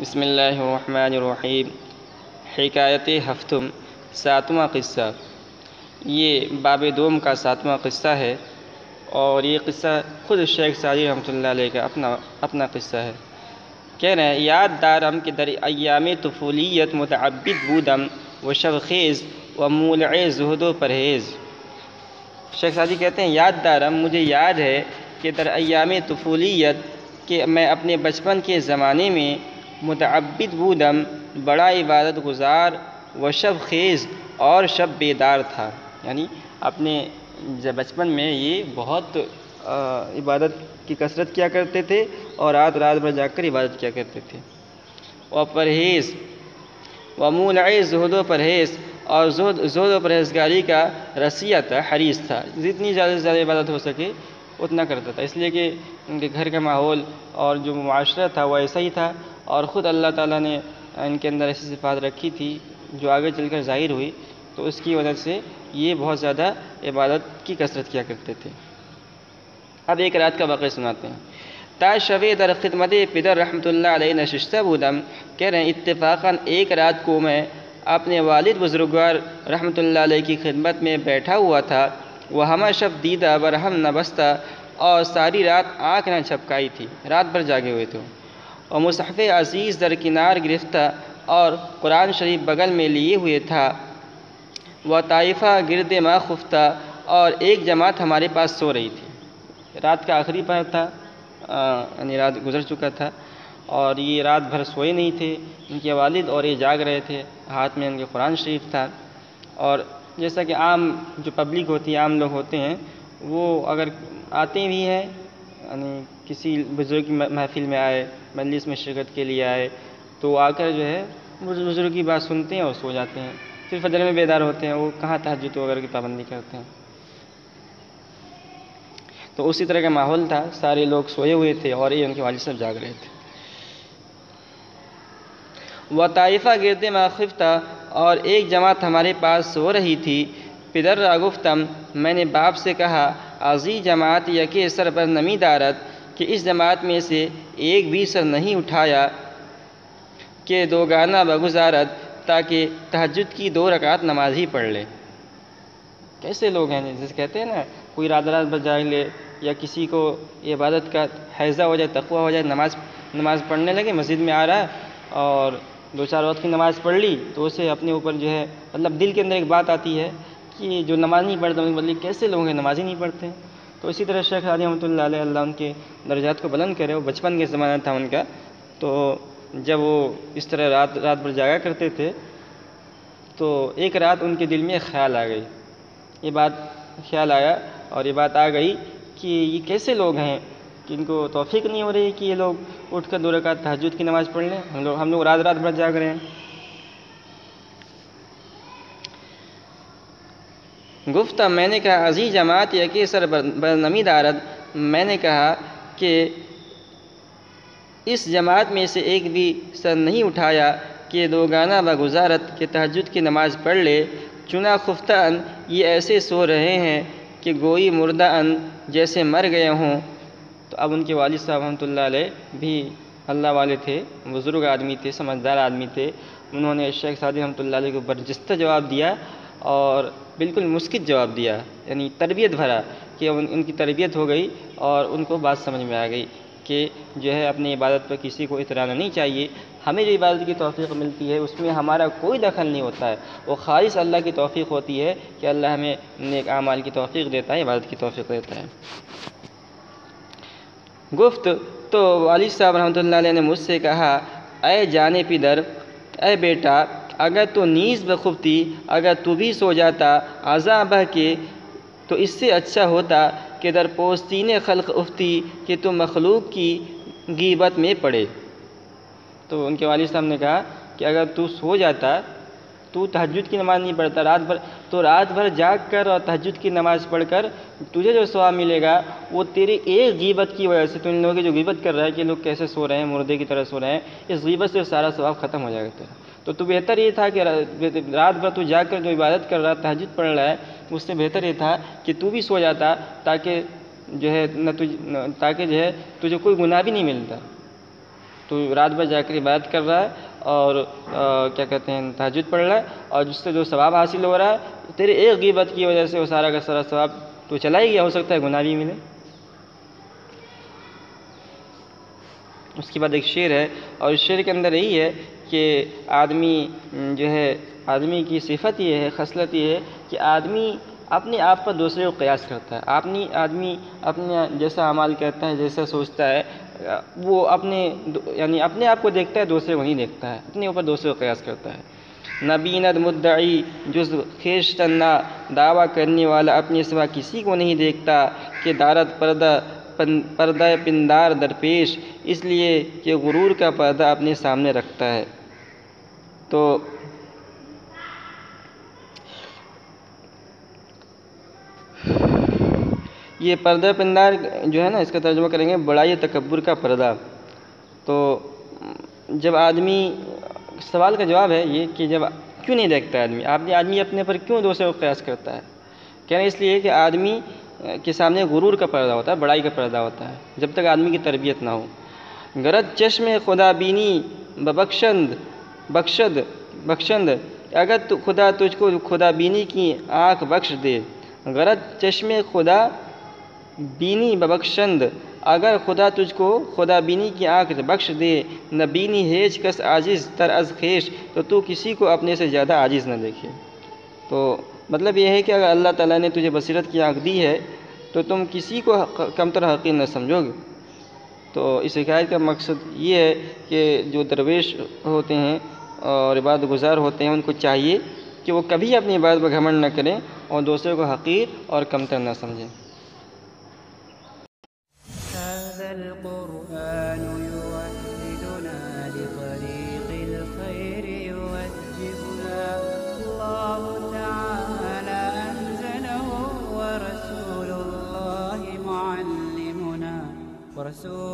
بسم اللہ الرحمن الرحیم۔ حکایت ہفتم، ساتواں قصہ۔ یہ باب دوم کا ساتواں قصہ ہے، اور یہ قصہ خود شیخ سعدی رحمۃ اللہ علیہ کا اپنا قصہ ہے۔ کہہ رہے ہیں یاد دارم کہ در ایام طفولیت متعبد بودم و شب خیز و مولع زہد و پرہیز۔ شیخ سعدی کہتے ہیں یاد دارم، مجھے یاد ہے کہ در ایام طفولیت، کہ میں اپنے بچپن کے زمانے میں متعبد بودم، بڑا عبادت گزار، و شب خیز، اور شب بیدار تھا۔ یعنی اپنے بچپن میں یہ بہت عبادت کی کثرت کیا کرتے تھے، اور رات بھر جاگ کر عبادت کیا کرتے تھے۔ اور پرہیز، و مولع زہد و پرہیز، اور زہد و پرہیزگاری کا رسیہ تھا، حریص تھا، جتنی زیادہ سے زیادہ عبادت ہو سکے اتنا کرتا تھا، اس لیے کہ ان کے گھر کا ماحول اور جو معاشرہ تھا وہ ایسا ہی تھا، اور خود اللہ تعالیٰ نے ان کے اندر ایسی صفات رکھی تھی جو آگے چل کر ظاہر ہوئی، تو اس کی وجہ سے یہ بہت زیادہ عبادت کی کثرت کیا کرتے تھے۔ اب ایک رات کا واقعہ سناتے ہیں۔ تا شب در خدمت پدر رحمۃ اللہ علیہ نشستہ بودم، کہہ رہے ہیں اتفاقاً ایک رات کو میں اپنے والد بزرگوار رحمۃ اللہ علیہ کی خدمت میں بیٹھا ہوا تھا، وہ ہمہ شب دیدہ برہم نہ بستہ، اور ساری رات آنکھ نہ جھپکائی تھی، رات بھر جاگے ہوئے تھے، اور مصحف عزیز در کنار گرفتہ، اور قرآن شریف بغل میں لیے ہوئے تھا، وہ طائفہ گرد ما خفتہ، اور ایک جماعت ہمارے پاس سو رہی تھی۔ رات کا آخری پہر تھا، یعنی رات گزر چکا تھا، اور یہ رات بھر سوئے نہیں تھے، ان کے والد اور یہ جاگ رہے تھے، ہاتھ میں ان کے قرآن شریف تھا۔ اور جیسا کہ عام جو پبلک ہوتی ہے، عام لوگ ہوتے ہیں، وہ اگر آتے بھی ہیں، یعنی کسی بزرگ کی محفل میں آئے، مجلس میں شرکت کے لیے آئے، تو آ کر جو ہے بزرگ کی بات سنتے ہیں اور سو جاتے ہیں، پھر فجر میں بیدار ہوتے ہیں، وہ کہاں تہجد وغیرہ کی پابندی کرتے ہیں۔ تو اسی طرح کا ماحول تھا، سارے لوگ سوئے ہوئے تھے اور یہ ان کے والد صاحب جاگ رہے تھے۔ وہ طائفہ گرد ما خفتہ، اور ایک جماعت ہمارے پاس سو رہی تھی۔ پدر را گفتم، میں نے باپ سے کہا، ازی جماعت یکے سر بر نمی دارد، کہ اس جماعت میں سے ایک بھی سر نہیں اٹھایا، کہ دو گانا بگزارد، تاکہ تہجد کی 2 رکعت نماز ہی پڑھ لے۔ کیسے لوگ ہیں جیسے کہتے ہیں نا، کوئی رات بھر جاگ لے، یا کسی کو عبادت کا حیضہ ہو جائے، تقویٰ ہو جائے، نماز پڑھنے لگے، مسجد میں آ رہا ہے اور 2-4 وقت کی نماز پڑھ لی، تو اسے اپنے اوپر جو ہے مطلب دل کے اندر ایک بات آتی ہے کہ جو نماز نہیں پڑھتا ان کے کیسے لوگ ہیں نماز ہی نہیں پڑھتے۔ تو اسی طرح شیخ سعدی رحمۃ اللہ علیہ، اللہ ان کے درجات کو بلند کرے، وہ بچپن کے زمانہ تھا ان کا، تو جب وہ اس طرح رات بھر جاگا کرتے تھے، تو ایک رات ان کے دل میں خیال آ گئی، خیال آیا اور یہ بات آ گئی کہ یہ کیسے لوگ ہیں کہ ان کو توفیق نہیں ہو رہی کہ یہ لوگ اٹھ کر 2 رکعت تہجد کی نماز پڑھ لیں، ہم لوگ رات بھر جاگ رہے ہیں۔ گفتہ، میں نے کہا، ازی جماعت یکے سر بر نمی دارد، میں نے کہا کہ اس جماعت میں سے ایک بھی سر نہیں اٹھایا کہ 2 گانا بگزارت، کہ تہجد کی نماز پڑھ لے، چنا خفتہ ان، یہ ایسے سو رہے ہیں کہ گوئی مردہ ان، جیسے مر گئے ہوں۔ تو اب ان کے والد صاحب رحمۃ اللہ علیہ بھی اللہ والے تھے، بزرگ آدمی تھے، سمجھدار آدمی تھے، انہوں نے شیخ سعدی رحمۃ اللہ علیہ کو برجستہ جواب دیا، اور بالکل مسکت جواب دیا، یعنی تربیت بھرا، کہ ان کی تربیت ہو گئی اور ان کو بات سمجھ میں آ گئی کہ جو ہے اپنی عبادت پر کسی کو اترانا نہیں چاہیے، ہمیں جو عبادت کی توفیق ملتی ہے اس میں ہمارا کوئی دخل نہیں ہوتا ہے، وہ خالص اللہ کی توفیق ہوتی ہے کہ اللہ ہمیں نیک اعمال کی توفیق دیتا ہے، عبادت کی توفیق دیتا ہے۔ گفت، تو والد صاحب رحمۃ اللہ علیہ نے مجھ سے کہا، اے جان پدر، اے بیٹا، اگر تو نیز بخفتی، اگر تو بھی سو جاتا، ازاں بہ کے، تو اس سے اچھا ہوتا کہ در پوستین خلق افتی، کہ تو مخلوق کی غیبت میں پڑے۔ تو ان کے والد صاحب نے کہا کہ اگر تو سو جاتا، تو تہجد کی نماز نہیں پڑھتا رات بھر جاگ کر اور تہجد کی نماز پڑھ کر تجھے جو ثواب ملے گا وہ تیرے ایک غیبت کی وجہ سے، تو ان لوگوں کی جو غیبت کر رہا ہے کہ لوگ کیسے سو رہے ہیں، مردے کی طرح سو رہے ہیں، اس غیبت سے سارا ثواب ختم ہو جائے گا تیرا۔ تو بہتر یہ تھا کہ رات بھر تو جاگ کر جو عبادت کر رہا ہے، تہجد پڑھ رہا ہے، اس سے بہتر یہ تھا کہ تو بھی سو جاتا، تاکہ جو ہے تجھے کوئی گناہ بھی نہیں ملتا۔ تو رات بھر جا کر عبادت کر رہا ہے اور کیا کہتے ہیں تہجد پڑھ رہا ہے، اور جس سے جو ثواب حاصل ہو رہا ہے تیرے ایک غیبت کی وجہ سے وہ سارا کا سارا ثواب تو چلا ہی گیا، ہو سکتا ہے گناہ بھی ملے۔ اس کے بعد ایک شعر ہے، اور اس شعر کے اندر یہی ہے کہ آدمی جو ہے، آدمی کی صفت یہ ہے، خصلت یہ ہے کہ آدمی اپنے آپ پر دوسرے کو قیاس کرتا ہے۔ آدمی اپنے جیسا اعمال کرتا ہے، جیسا سوچتا ہے، وہ یعنی اپنے آپ کو دیکھتا ہے، دوسرے کو نہیں دیکھتا ہے، اپنے اوپر دوسرے کو قیاس کرتا ہے۔ نہ بیند مدعی جز خویشتن نہ، دعویٰ کرنے والا اپنے سوا کسی کو نہیں دیکھتا، کہ دارت پردہ پندار درپیش، اس لیے کہ غرور کا پردہ اپنے سامنے رکھتا ہے۔ تو یہ پردہ پندار جو ہے نا، اس کا ترجمہ کریں گے بڑائی تکبر کا پردہ۔ تو جب آدمی، سوال کا جواب ہے یہ کہ جب کیوں نہیں دیکھتا ہے آدمی اپنے پر کیوں دوسرے کو قیاس کرتا ہے؟ کہنا اس لیے کہ آدمی کے سامنے غرور کا پردہ ہوتا ہے، بڑائی کا پردہ ہوتا ہے، جب تک آدمی کی تربیت نہ ہو۔ گرد چشم خدا بینی بخشند، اگر خدا تجھ کو خدا بینی کی آنکھ بخش دے۔ غرض چشم خدا بینی ببخشند، اگر خدا تجھ کو خدا بینی کی آنکھ بخش دے۔ نہ بینی ہیچ کس عاجز تر از خویش، تو کسی کو اپنے سے زیادہ عاجز نہ دیکھے۔ تو مطلب یہ ہے کہ اگر اللہ تعالیٰ نے تجھے بصیرت کی آنکھ دی ہے تو تم کسی کو کمتر حقیر نہ سمجھو گے۔ تو اس حکایت کا مقصد یہ ہے کہ جو درویش ہوتے ہیں اور عبادت گزار ہوتے ہیں، ان کو چاہیے کہ وہ کبھی اپنی عبادت پر گھمنڈ نہ کریں اور دوسرے کو حقیر اور کمتر نہ سمجھیں۔ هذا القرآن يوحدنا لطريق الخير يوجهنا، الله تعالى أنزله ورسول الله معلمنا ورسول